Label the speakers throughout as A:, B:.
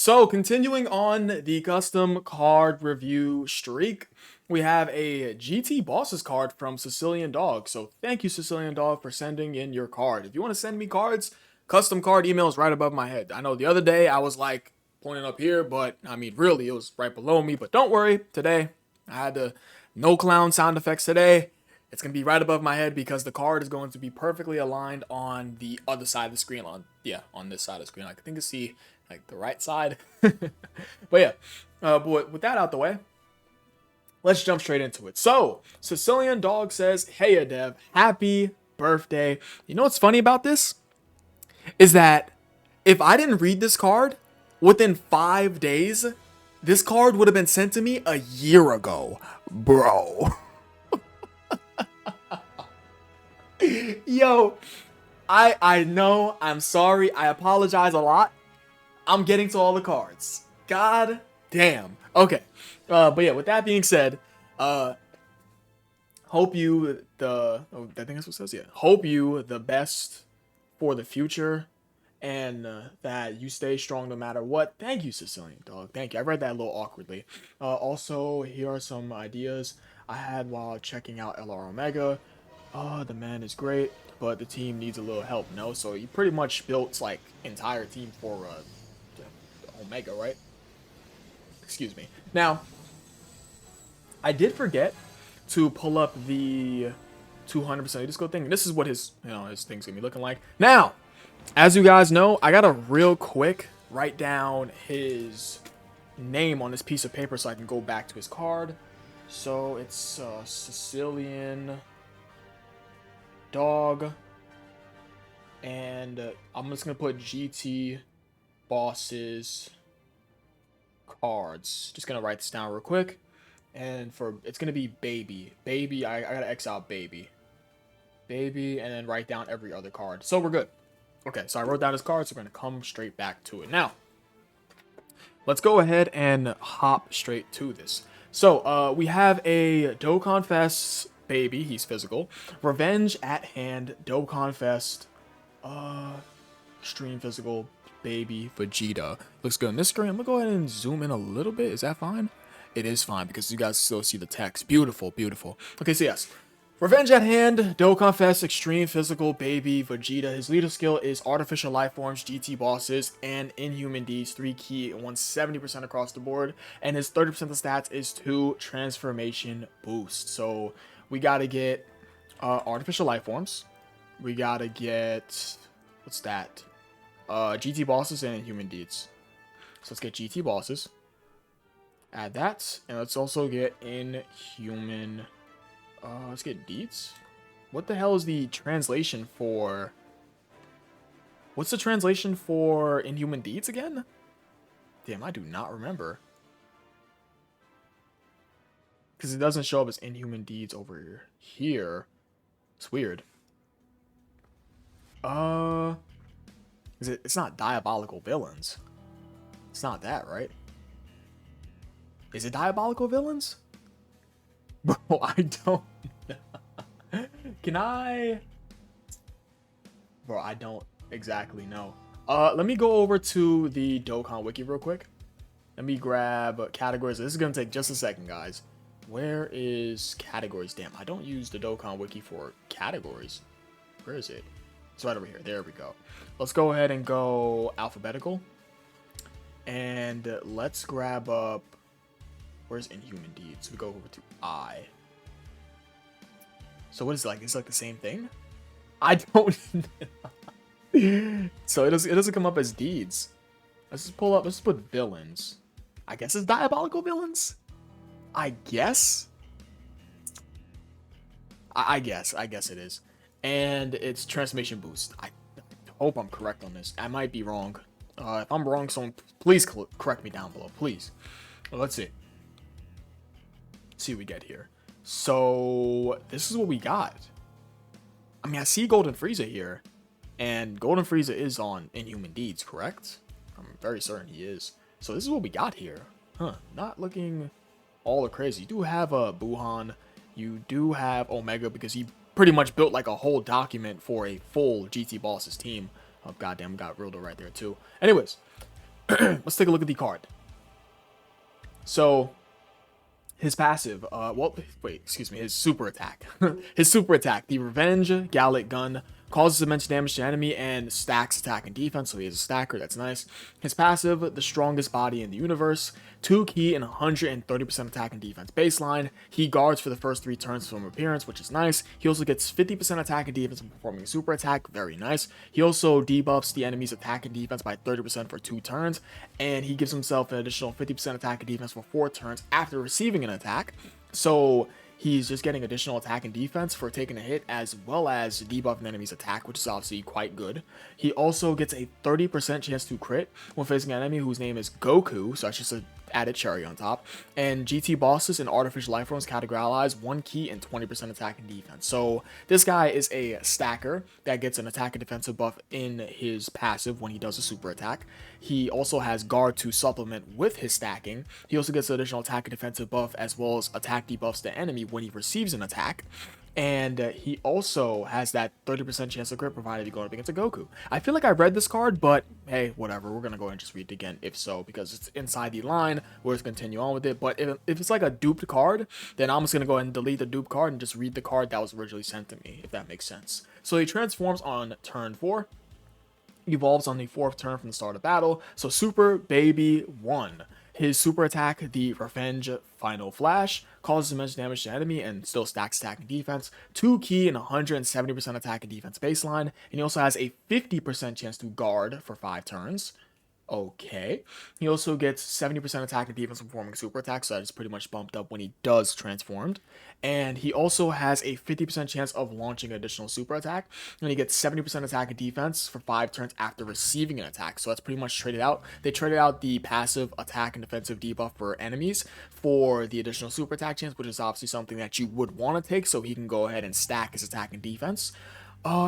A: So, continuing on the custom card review streak, we have a GT Bosses card from Sicilian Dog. So, thank you, Sicilian Dog, for sending in your card. If you want to send me cards, custom card email is right above my head. I know the other day I was like pointing up here, but I mean, really, it was right below me. But don't worry, today I had the no clown sound effects today. It's going to be right above my head because the card is going to be perfectly aligned on the other side of the screen. On this side of the screen. I think you see like the right side. But yeah, but with that out the way, let's jump straight into it. So, Sicilian Dog says, "Hey, Adev, happy birthday." You know what's funny about this? Is that if I didn't read this card within 5 days, this card would have been sent to me a year ago, bro. Yo, I know, I'm sorry, I apologize a lot. I'm getting to all the cards. God damn. Okay. But yeah, with that being said, hope you I think that's what it says. Yeah. Hope you the best for the future, and that you stay strong no matter what. Thank you, Sicilian Dog. Thank you. I read that a little awkwardly. Also, here are some ideas I had while checking out LR Omega. The man is great, but the team needs a little help, no? So he pretty much built like entire team for Omega, right? Excuse me. Now, I did forget to pull up the 200% disco thing. This is what his thing's gonna be looking like. Now, as you guys know, I gotta real quick write down his name on this piece of paper so I can go back to his card. So it's Sicilian Dog, and I'm just gonna put GT Bosses cards. Just gonna write this down real quick, and it's gonna be baby. I gotta X out baby, and then write down every other card. So we're good. Okay, so I wrote down his cards. So we're gonna come straight back to it now. Let's go ahead and hop straight to this. So we have a Dokkan Fest baby. He's physical. Revenge at Hand. Dokkan Fest. Extreme physical baby Vegeta. Looks good on this screen. I'm gonna go ahead and zoom in a little bit. Is that fine? It is fine because you guys still see the text. Beautiful, beautiful. Okay, so yes. Revenge at Hand, Dokkan Fest, Extreme Physical Baby Vegeta. His leader skill is Artificial Life Forms, GT Bosses, and Inhuman Deeds. 3 key and 170% across the board. And his 30% of the stats is 2 Transformation Boost. So we gotta get Artificial Life Forms. We gotta get, what's that? GT Bosses and Inhuman Deeds. So let's get GT Bosses. Add that. And let's also get Inhuman. Let's get Deeds. What the hell is the translation for... What's the translation for Inhuman Deeds again? Damn, I do not remember. Because it doesn't show up as Inhuman Deeds over here. It's weird. It's not Diabolical Villains. It's not that, right? Is it Diabolical Villains? Bro, I don't know. Can I? Bro, I don't exactly know. Let me go over to the Dokkan Wiki real quick. Let me grab categories. This is going to take just a second, guys. Where is categories? Damn, I don't use the Dokkan Wiki for categories. Where is it? It's right over here. There we go. Let's go ahead and go alphabetical. And let's grab up... Where's Inhuman Deeds? We go over to I. So what is it like? It's like the same thing? I don't know. So it doesn't come up as Deeds. Let's just pull up. Let's just put Villains. I guess it's Diabolical Villains? I guess? I guess it is. And it's Transformation Boost. I hope I'm correct on this. I might be wrong. If I'm wrong, someone please correct me down below. Please. Well, let's see. See what we get here. So this is what we got. I mean, I see Golden Frieza here, and Golden Frieza is on Inhuman Deeds, correct? I'm very certain he is. So this is what we got here. Huh, not looking all the crazy. You do have a Buhan. You do have Omega because he pretty much built like a whole document for a full GT Bosses team. Oh, goddamn, got Rildo right there too. Anyways, Let's take a look at the card. So his passive, his super attack. His super attack, the Revenge Gallic Gun, causes immense damage to enemy and stacks attack and defense, so he is a stacker, that's nice. His passive, the strongest body in the universe, 2 key and 130% attack and defense baseline. He guards for the first 3 turns from appearance, which is nice. He also gets 50% attack and defense when performing a super attack, very nice. He also debuffs the enemy's attack and defense by 30% for 2 turns, and he gives himself an additional 50% attack and defense for 4 turns after receiving an attack. So he's just getting additional attack and defense for taking a hit, as well as debuff an enemy's attack, which is obviously quite good. He also gets a 30% chance to crit when facing an enemy whose name is Goku, so that's just a added cherry on top. And GT bosses and artificial life forms categorize 1 key and 20% attack and defense. So this guy is a stacker that gets an attack and defensive buff in his passive when he does a super attack. He also has guard to supplement with his stacking. He also gets additional attack and defensive buff, as well as attack debuffs to enemy when he receives an attack. And he also has that 30% chance to crit provided you go up against a Goku. I feel like I read this card, but hey, whatever. We're going to go ahead and just read it again if so, because it's inside the line. We'll just continue on with it. But if it's like a duped card, then I'm just going to go ahead and delete the dupe card and just read the card that was originally sent to me, if that makes sense. So he transforms on turn 4. Evolves on the 4th turn from the start of battle. So Super Baby 1. His super attack, the Revenge Final Flash, causes immense damage to enemy and still stacks attack and defense, 2 key and 170% attack and defense baseline, and he also has a 50% chance to guard for 5 turns. Okay. He also gets 70% attack and defense when performing super attacks, so that is pretty much bumped up when he does transformed. And he also has a 50% chance of launching an additional super attack, and he gets 70% attack and defense for 5 turns after receiving an attack, so that's pretty much traded out. They traded out the passive attack and defensive debuff for enemies for the additional super attack chance, which is obviously something that you would want to take, so he can go ahead and stack his attack and defense.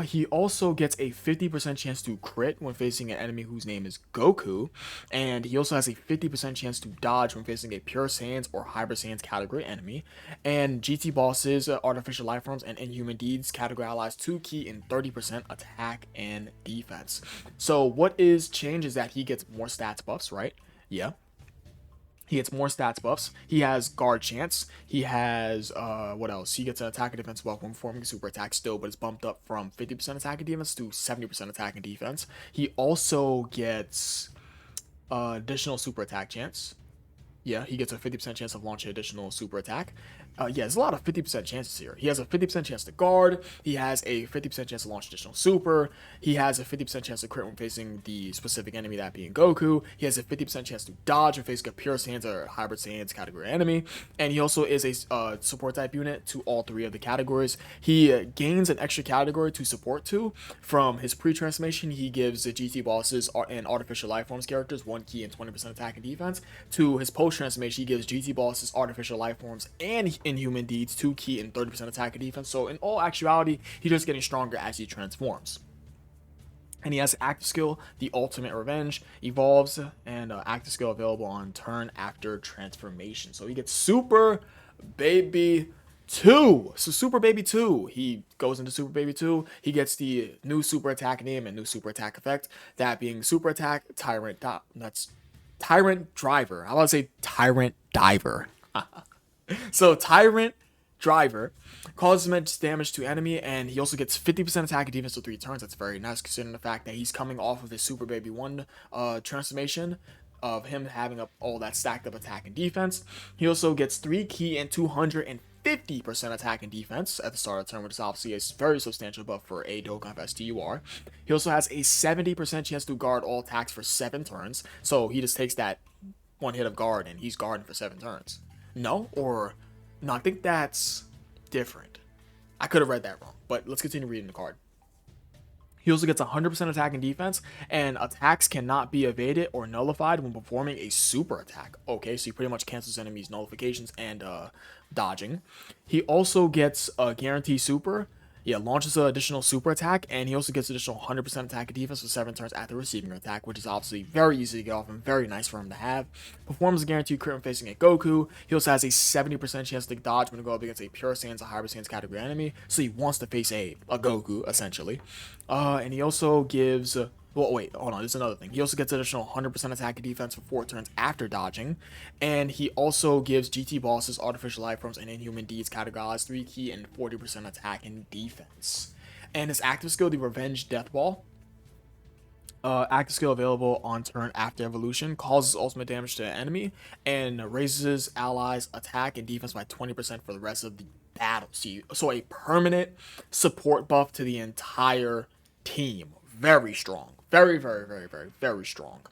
A: He also gets a 50% chance to crit when facing an enemy whose name is Goku, and he also has a 50% chance to dodge when facing a Pure Saiyans or Hybrid Saiyans category enemy. And GT bosses, artificial life forms, and inhuman deeds categorize 2 key and 30% attack and defense. So what is changed is that he gets more stats buffs, right? Yeah. He gets more stats buffs. He has guard chance. He has, what else? He gets an attack and defense buff when performing a super attack still, but it's bumped up from 50% attack and defense to 70% attack and defense. He also gets additional super attack chance. Yeah, he gets a 50% chance of launching additional super attack. Yeah, there's a lot of 50% chances here. He has a 50% chance to guard. He has a 50% chance to launch additional super. He has a 50% chance to crit when facing the specific enemy, that being Goku. He has a 50% chance to dodge when facing a Pure Saiyans or Hybrid Saiyans category enemy. And he also is a support type unit to all 3 of the categories. He gains an extra category to support to. From his pre-transformation, he gives the GT bosses and artificial life forms characters 1 key and 20% attack and defense. To his post-transformation, he gives GT bosses, artificial life forms, and inhuman deeds 2 key and 30% attack and defense. So in all actuality, he's just getting stronger as he transforms. And he has active skill, the Ultimate Revenge, evolves, and active skill available on turn after transformation. So he gets Super Baby 2. So Super Baby 2, he goes into Super Baby 2. He gets the new super attack name and new super attack effect, that being super attack Tyrant. That's Tyrant Driver. I want to say Tyrant Diver. So Tyrant Driver causes immense damage to enemy, and he also gets 50% attack and defense for 3 turns. That's very nice considering the fact that he's coming off of his Super Baby 1 transformation of him having up all that stacked up attack and defense. He also gets 3 key and 250% attack and defense at the start of the turn, which is obviously a very substantial buff for a Dokkan STUR. He also has a 70% chance to guard all attacks for 7 turns, so he just takes that 1 hit of guard and he's guarding for 7 turns. No, I think that's different. I could have read that wrong, but let's continue reading the card. He also gets 100% attack and defense, and attacks cannot be evaded or nullified when performing a super attack. Okay, so he pretty much cancels enemies' nullifications and dodging. He also gets a guarantee super. Yeah, launches an additional super attack, and he also gets additional 100% attack and defense for 7 turns after receiving an attack, which is obviously very easy to get off and very nice for him to have. Performs a guaranteed crit when facing a Goku. He also has a 70% chance to dodge when he go up against a Pure Saiyans, a Hybrid Saiyans category enemy, so he wants to face a Goku, essentially. And he also gives Well, wait, hold on. There's another thing. He also gets additional 100% attack and defense for 4 turns after dodging. And he also gives GT bosses, artificial life forms, and inhuman deeds categorized 3 key and 40% attack and defense. And his active skill, the Revenge Death Ball, active skill available on turn after evolution, causes ultimate damage to an enemy, and raises allies' attack and defense by 20% for the rest of the battle. So a permanent support buff to the entire team. Very strong. Very, very, very, very, very strong.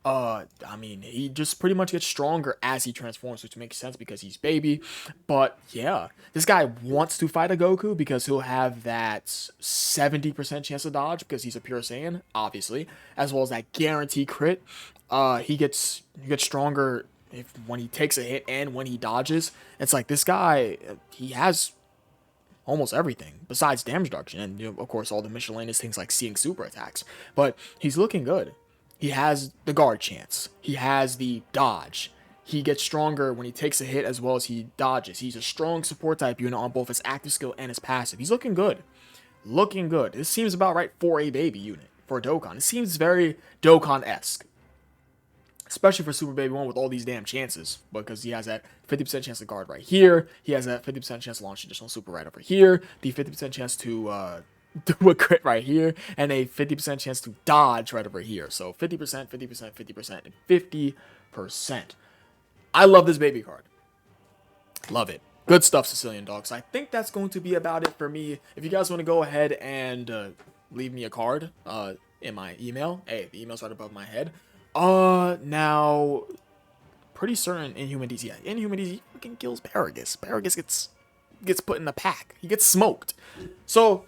A: I mean, he just pretty much gets stronger as he transforms, which makes sense because he's baby. But yeah, this guy wants to fight a Goku because he'll have that 70% chance to dodge because he's a pure Saiyan, obviously, as well as that guarantee crit. He gets stronger if when he takes a hit and when he dodges. It's like this guy, he has almost everything besides damage reduction and of course all the miscellaneous things like seeing super attacks. But he's looking good. He has the guard chance. He has the dodge. He gets stronger when he takes a hit as well as he dodges. He's a strong support type unit on both his active skill and his passive. He's looking good. Looking good. This seems about right for a baby unit, for Dokkan. It seems very Dokkan-esque. Especially for Super Baby 1 with all these damn chances. Because he has that 50% chance to guard right here. He has that 50% chance to launch additional super right over here. The 50% chance to do a crit right here. And a 50% chance to dodge right over here. So 50%, 50%, 50%, and 50%. I love this baby card. Love it. Good stuff, Sicilian Dog. So I think that's going to be about it for me. If you guys want to go ahead and leave me a card in my email. Hey, the email's right above my head. Now, pretty certain Inhuman DC. Yeah, Inhuman DC fucking kills Paragus. Paragus gets put in the pack. He gets smoked. So,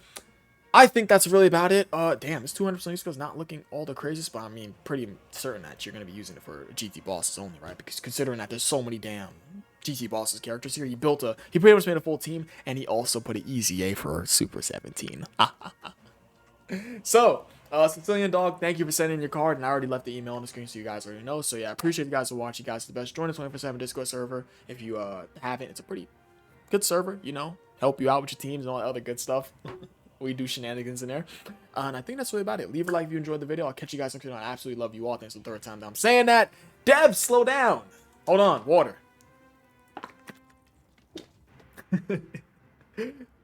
A: I think that's really about it. Damn, this 200% use skill is not looking all the craziest, but I mean, pretty certain that you're going to be using it for GT bosses only, right? Because considering that there's so many damn GT bosses characters here, he pretty much made a full team, and he also put an easy A for Super 17. So, Sicilian Dog, thank you for sending your card, and I already left the email on the screen so you guys already know. So yeah, I appreciate you guys for watching. You guys are the best. Join the 24/7 Discord server if you haven't. It's a pretty good server, you know, help you out with your teams and all that other good stuff. We do shenanigans in there. And I think that's really about it. Leave a like if you enjoyed the video. I'll catch you guys next video. I absolutely love you all. Thanks for the third time that I'm saying that. Dev, slow down. Hold on, water.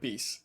A: Peace.